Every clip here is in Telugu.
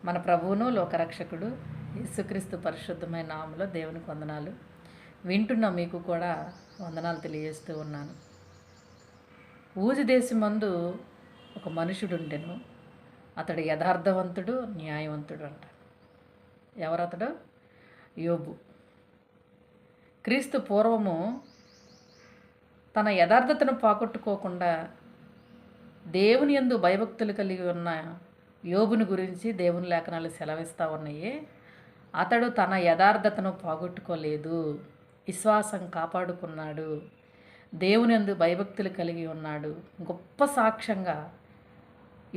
మన ప్రభువును లోకరక్షకుడు యేసుక్రీస్తు పరిశుద్ధమైన నామములో దేవునికి వందనాలు. వింటున్న మీకు కూడా వందనాలు తెలియజేస్తూ ఉన్నాను. ఊజు దేశమందు ఒక మనుషుడుండెను. అతడు యథార్థవంతుడు, న్యాయవంతుడు అంట. ఎవరతడు? యోబు. క్రీస్తు పూర్వము తన యథార్థతను పోగొట్టుకోకుండా దేవుని యందు భయభక్తులు కలిగి ఉన్న యోబుని గురించి దేవుని లేఖనాలు సెలవిస్తూ ఉన్నాయి. అతడు తన యథార్థతను పోగొట్టుకోలేదు, విశ్వాసం కాపాడుకున్నాడు, దేవుని యందు భయభక్తులు కలిగి ఉన్నాడు. గొప్ప సాక్ష్యంగా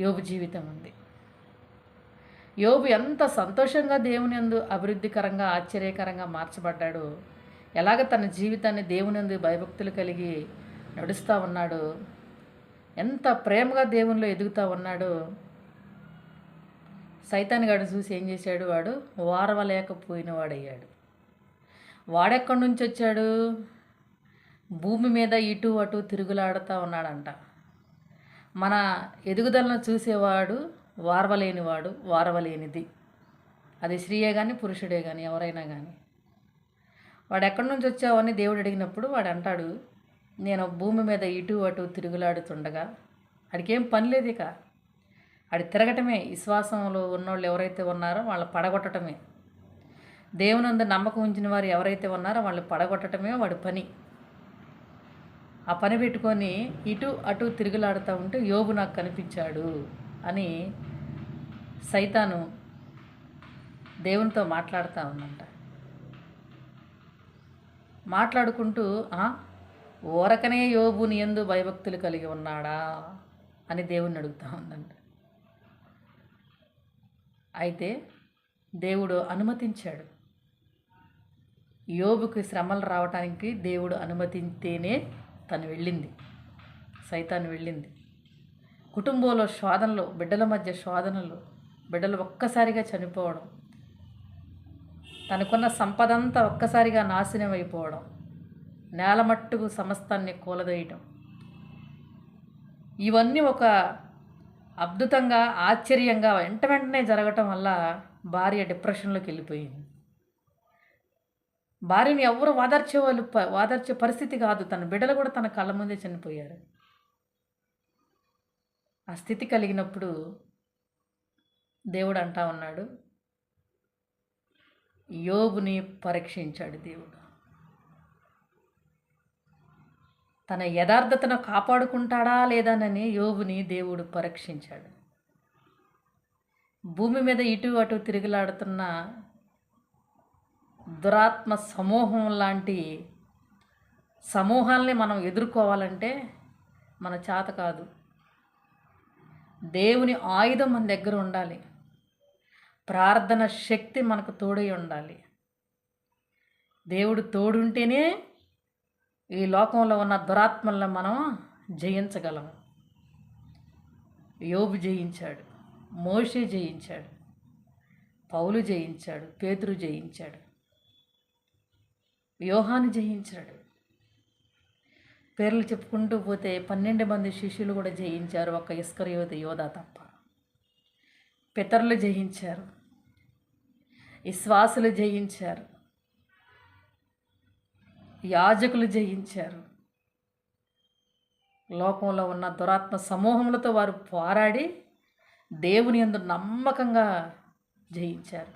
యోబు జీవితం ఉంది. యోబు ఎంత సంతోషంగా దేవుని యందు అభివృద్ధికరంగా ఆశ్చర్యకరంగా మార్చబడ్డాడు, ఎలాగ తన జీవితాన్ని దేవుని యందు భయభక్తులు కలిగి నడుస్తూ ఉన్నాడు, ఎంత ప్రేమగా దేవునిలో ఎదుగుతూ ఉన్నాడు. సైతాన్ గాడు చూసి ఏం చేశాడు? వాడు వారవలేకపోయిన వాడయ్యాడు. వాడెక్కడి నుంచి వచ్చాడు? భూమి మీద ఇటు అటు తిరుగులాడుతూ ఉన్నాడంట. మన ఎదుగుదలను చూసేవాడు వారవలేనివాడు, వారవలేనిది. అది స్త్రీయే కానీ పురుషుడే కానీ ఎవరైనా కానీ. వాడు ఎక్కడి నుంచి వచ్చావని దేవుడు అడిగినప్పుడు వాడు అంటాడు, నేను భూమి మీద ఇటు అటు తిరుగులాడుతుండగా. వాడికేం పని లేదు, ఇక వాడి తిరగటమే. విశ్వాసంలో ఉన్నోళ్ళు ఎవరైతే ఉన్నారో వాళ్ళు పడగొట్టడమే. దేవునందు నమ్మకం ఉంచిన వారు ఎవరైతే ఉన్నారో వాళ్ళు పడగొట్టడమే వాడి పని. ఆ పని పెట్టుకొని ఇటు అటు తిరుగులాడుతూ ఉంటే యోబు నాకు కనిపించాడు అని సైతాను దేవునితో మాట్లాడుతూ ఉందంట. మాట్లాడుకుంటూ ఊరకనే యోబుని యందు భయభక్తులు కలిగి ఉన్నాడా అని దేవుణ్ణి అడుగుతూ ఉందంట. అయితే దేవుడు అనుమతించాడు. యోబుకి శ్రమలు రావటానికి దేవుడు అనుమతింతేనే తను వెళ్ళింది, సైతాను వెళ్ళింది. కుటుంబంలో శోధనలు, బిడ్డల మధ్య శోధనలు, బిడ్డలు ఒక్కసారిగా చనిపోవడం, తనకున్న సంపదంతా ఒక్కసారిగా నాశనం అయిపోవడం, నేలమట్టుకు సమస్తాన్ని కూలదోయటం, ఇవన్నీ ఒక అద్భుతంగా ఆశ్చర్యంగా వెంటనే జరగటం వల్ల భార్య డిప్రెషన్లోకి వెళ్ళిపోయింది. భార్యని ఎవరు వాదార్చే పరిస్థితి కాదు. తన బిడ్డలు కూడా తన కళ్ళ ముందే చనిపోయారు. ఆ స్థితి కలిగినప్పుడు దేవుడు అంటా ఉన్నాడు, యోబుని పరీక్షించాడు దేవుడు. తన యథార్థతను కాపాడుకుంటాడా లేదానని యోబుని దేవుడు పరీక్షించాడు. భూమి మీద ఇటు అటు తిరుగులాడుతున్న దురాత్మ సమూహం లాంటి సమూహాల్ని మనం ఎదుర్కోవాలంటే మన చేత కాదు. దేవుని ఆయుధం మన దగ్గర ఉండాలి. ప్రార్థన శక్తి మనకు తోడై ఉండాలి. దేవుడు తోడుంటేనే ఈ లోకంలో ఉన్న దురాత్మలను మనం జయించగలం. యోబు జయించాడు, మోషే జయించాడు, పౌలు జయించాడు, పేతురు జయించాడు, యోహాను జయించాడు. పేర్లు చెప్పుకుంటూ పోతే 12 మంది శిష్యులు కూడా జయించారు, ఒక్క ఇస్కరియోతు యోధా తప్ప. పితరులు జయించారు, విశ్వాసులు జయించారు, యాజకులు జయించారు. లోకంలో ఉన్న దురాత్మ సమూహములతో వారు పోరాడి దేవుని యందు నమ్మకంగా జయించారు.